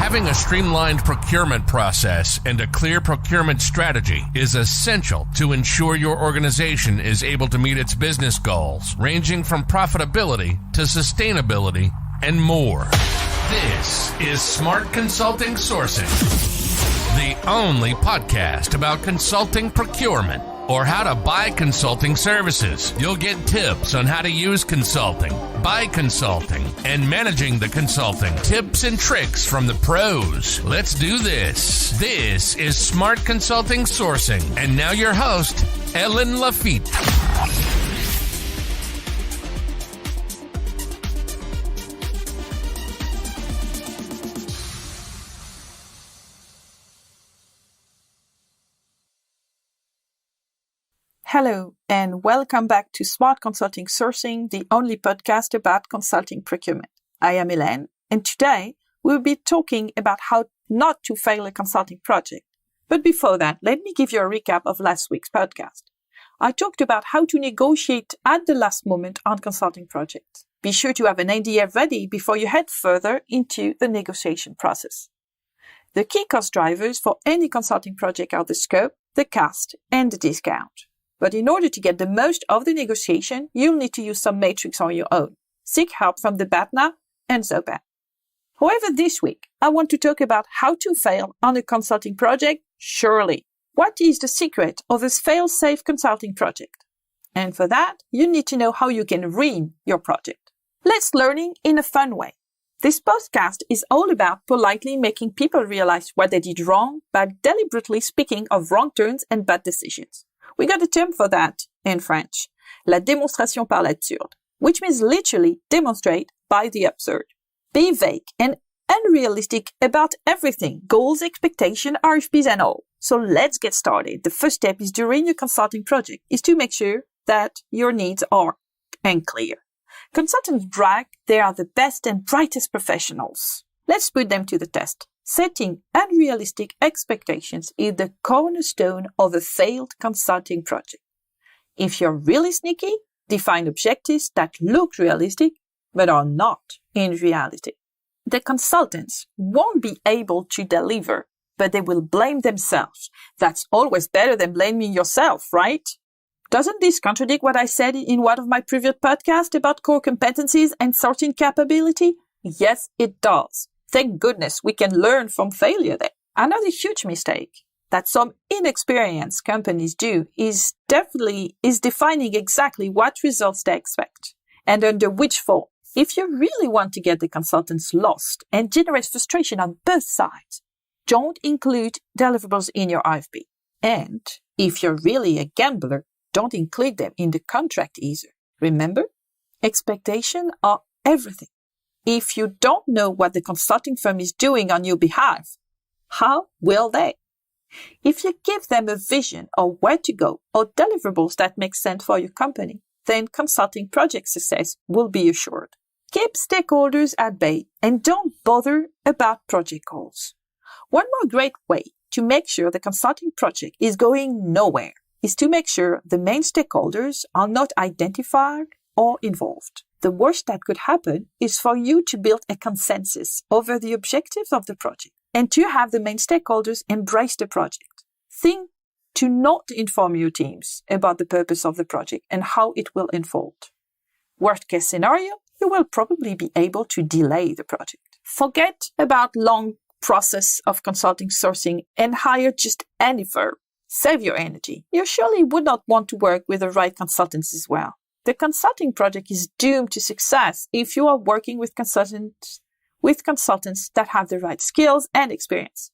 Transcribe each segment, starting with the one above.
Having a streamlined procurement process and a clear procurement strategy is essential to ensure your organization is able to meet its business goals, ranging from profitability to sustainability and more. This is Smart Consulting Sourcing, the only podcast about consulting procurement or how to buy consulting services. You'll get tips on how to use consulting, buy consulting, and managing the consulting. Tips and tricks from the pros. Let's do this. This is Smart Consulting Sourcing. And now your host, Ellen Lafitte. Hello, and welcome back to Smart Consulting Sourcing, the only podcast about consulting procurement. I am Elaine, and today we'll be talking about how not to fail a consulting project. But before that, let me give you a recap of last week's podcast. I talked about how to negotiate at the last moment on consulting projects. Be sure to have an NDA ready before you head further into the negotiation process. The key cost drivers for any consulting project are the scope, the cost, and the discount. But in order to get the most of the negotiation, you'll need to use some matrix on your own. Seek help from the BATNA and ZOPA. However, this week, I want to talk about how to fail on a consulting project surely. What is the secret of a fail-safe consulting project? And for that, you need to know how you can ruin your project. Let's learn in a fun way. This podcast is all about politely making people realize what they did wrong by deliberately speaking of wrong turns and bad decisions. We got a term for that in French, la démonstration par l'absurde, which means literally demonstrate by the absurd. Be vague and unrealistic about everything, goals, expectations, RFPs and all. So let's get started. The first step is during your consulting project is to make sure that your needs are clear. Consultants brag they are the best and brightest professionals. Let's put them to the test. Setting unrealistic expectations is the cornerstone of a failed consulting project. If you're really sneaky, define objectives that look realistic but are not in reality. The consultants won't be able to deliver, but they will blame themselves. That's always better than blaming yourself, right? Doesn't this contradict what I said in one of my previous podcasts about core competencies and sourcing capability? Yes, it does. Thank goodness we can learn from failure there. Another huge mistake that some inexperienced companies do is defining exactly what results they expect and under which form. If you really want to get the consultants lost and generate frustration on both sides, don't include deliverables in your RFP. And if you're really a gambler, don't include them in the contract either. Remember, expectations are everything. If you don't know what the consulting firm is doing on your behalf, how will they? If you give them a vision of where to go or deliverables that make sense for your company, then consulting project success will be assured. Keep stakeholders at bay and don't bother about project goals. One more great way to make sure the consulting project is going nowhere is to make sure the main stakeholders are not identified or involved. The worst that could happen is for you to build a consensus over the objectives of the project and to have the main stakeholders embrace the project. Think to not inform your teams about the purpose of the project and how it will unfold. Worst case scenario, you will probably be able to delay the project. Forget about long process of consulting sourcing and hire just any firm. Save your energy. You surely would not want to work with the right consultants as well. The consulting project is doomed to success if you are working with consultants that have the right skills and experience.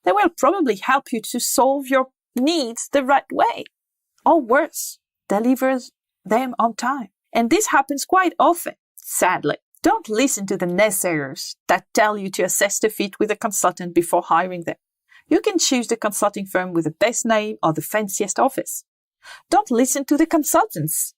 They will probably help you to solve your needs the right way. Or worse, deliver them on time. And this happens quite often, sadly. Don't listen to the naysayers that tell you to assess the fit with a consultant before hiring them. You can choose the consulting firm with the best name or the fanciest office. Don't listen to the consultants.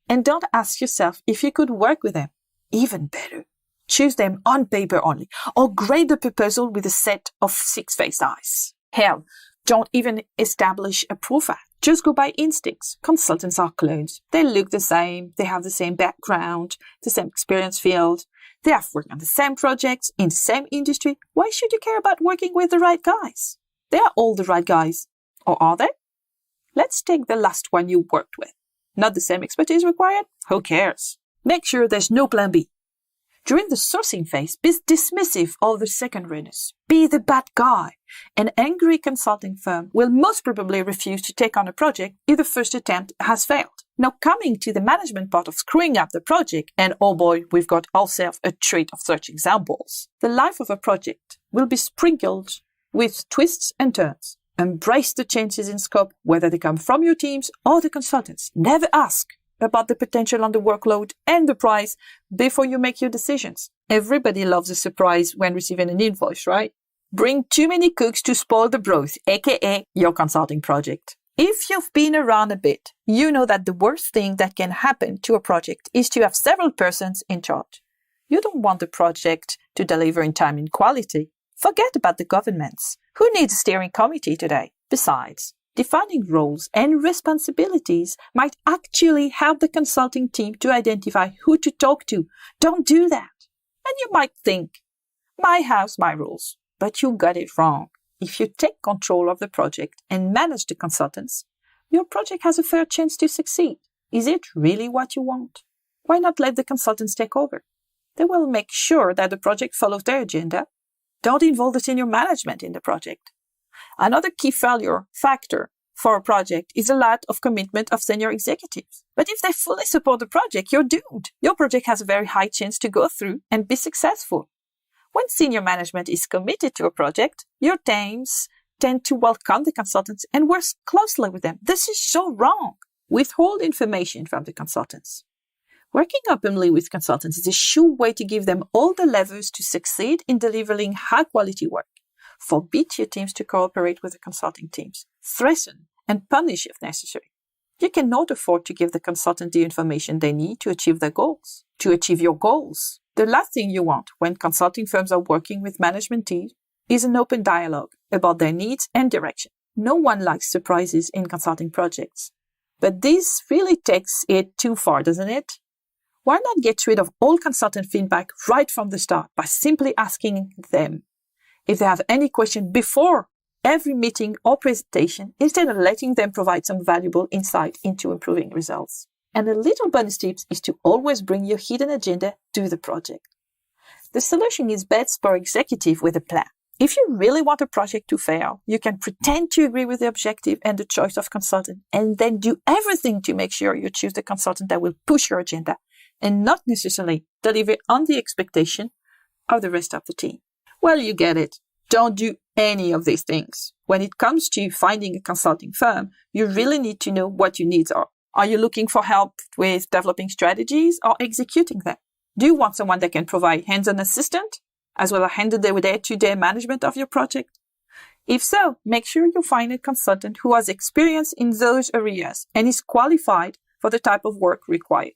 And don't ask yourself if you could work with them. Even better, choose them on paper only, or grade the proposal with a set of 6 face eyes. Hell, Don't even establish a profile. Just go by instincts. Consultants are clones. They look the same. They have the same background, the same experience field. They have worked on the same projects in the same industry. Why should you care about working with the right guys? They are all the right guys. Or are they? Let's take the last one you worked with. Not the same expertise required? Who cares? Make sure there's no plan B. During the sourcing phase, be dismissive of the second runners. Be the bad guy. An angry consulting firm will most probably refuse to take on a project if the first attempt has failed. Now coming to the management part of screwing up the project, and oh boy, we've got ourselves a treat of such examples. The life of a project will be sprinkled with twists and turns. Embrace the changes in scope, whether they come from your teams or the consultants. Never ask about the potential on the workload and the price before you make your decisions. Everybody loves a surprise when receiving an invoice, right? Bring too many cooks to spoil the broth, aka your consulting project. If you've been around a bit, you know that the worst thing that can happen to a project is to have several persons in charge. You don't want the project to deliver in time and quality. Forget about the governments. Who needs a steering committee today? Besides, defining roles and responsibilities might actually help the consulting team to identify who to talk to. Don't do that. And you might think, my house, my rules. But you got it wrong. If you take control of the project and manage the consultants, your project has a fair chance to succeed. Is it really what you want? Why not let the consultants take over? They will make sure that the project follows their agenda. Don't involve the senior management in the project. Another key failure factor for a project is a lack of commitment of senior executives. But if they fully support the project, you're doomed. Your project has a very high chance to go through and be successful. When senior management is committed to a project, your teams tend to welcome the consultants and work closely with them. This is so wrong. Withhold information from the consultants. Working openly with consultants is a sure way to give them all the levers to succeed in delivering high-quality work. Forbid your teams to cooperate with the consulting teams. Threaten and punish if necessary. You cannot afford to give the consultant the information they need to achieve their goals. To achieve your goals. The last thing you want when consulting firms are working with management teams is an open dialogue about their needs and direction. No one likes surprises in consulting projects. But this really takes it too far, doesn't it? Why not get rid of all consultant feedback right from the start by simply asking them if they have any question before every meeting or presentation instead of letting them provide some valuable insight into improving results? And a little bonus tip is to always bring your hidden agenda to the project. The solution is best for executive with a plan. If you really want a project to fail, you can pretend to agree with the objective and the choice of consultant and then do everything to make sure you choose the consultant that will push your agenda and not necessarily deliver on the expectation of the rest of the team. Well, you get it. Don't do any of these things. When it comes to finding a consulting firm, you really need to know what your needs are. Are you looking for help with developing strategies or executing them? Do you want someone that can provide hands-on assistance as well as handle the day-to-day management of your project? If so, make sure you find a consultant who has experience in those areas and is qualified for the type of work required.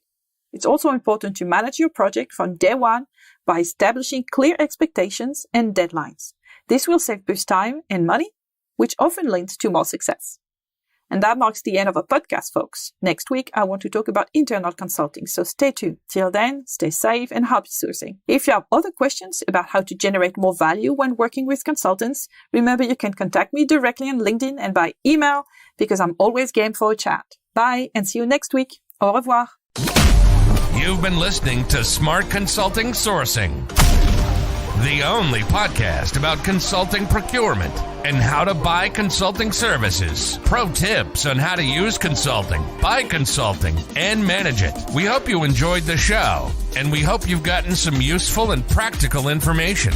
It's also important to manage your project from day one by establishing clear expectations and deadlines. This will save both time and money, which often leads to more success. And that marks the end of our podcast, folks. Next week, I want to talk about internal consulting, so stay tuned. Till then, stay safe and happy sourcing. If you have other questions about how to generate more value when working with consultants, remember you can contact me directly on LinkedIn and by email because I'm always game for a chat. Bye and see you next week. Au revoir. You've been listening to Smart Consulting Sourcing, the only podcast about consulting procurement and how to buy consulting services. Pro tips on how to use consulting, buy consulting, and manage it. We hope you enjoyed the show, and we hope you've gotten some useful and practical information.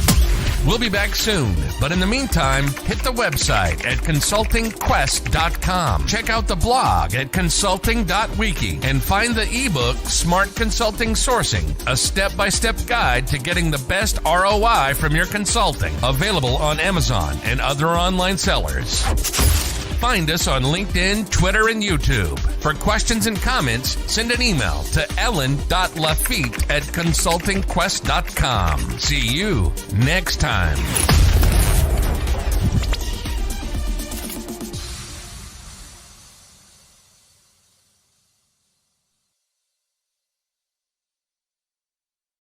We'll be back soon, but in the meantime, hit the website at consultingquest.com. Check out the blog at consulting.wiki and find the ebook Smart Consulting Sourcing, a step-by-step guide to getting the best ROI from your consulting, available on Amazon and other online sellers. Find us on LinkedIn, Twitter, and YouTube. For questions and comments, send an email to ellen.lafitte@consultingquest.com. See you next time.